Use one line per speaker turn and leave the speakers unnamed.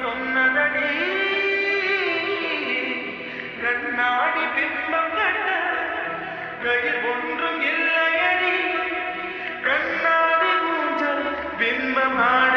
சொன்னதடி கண்ணாடி பிம்பம் கட்ட கையில் ஒன்றும் இல்லையடி கண்ணாடி மூஞ்சல் பிம்பம் ஆட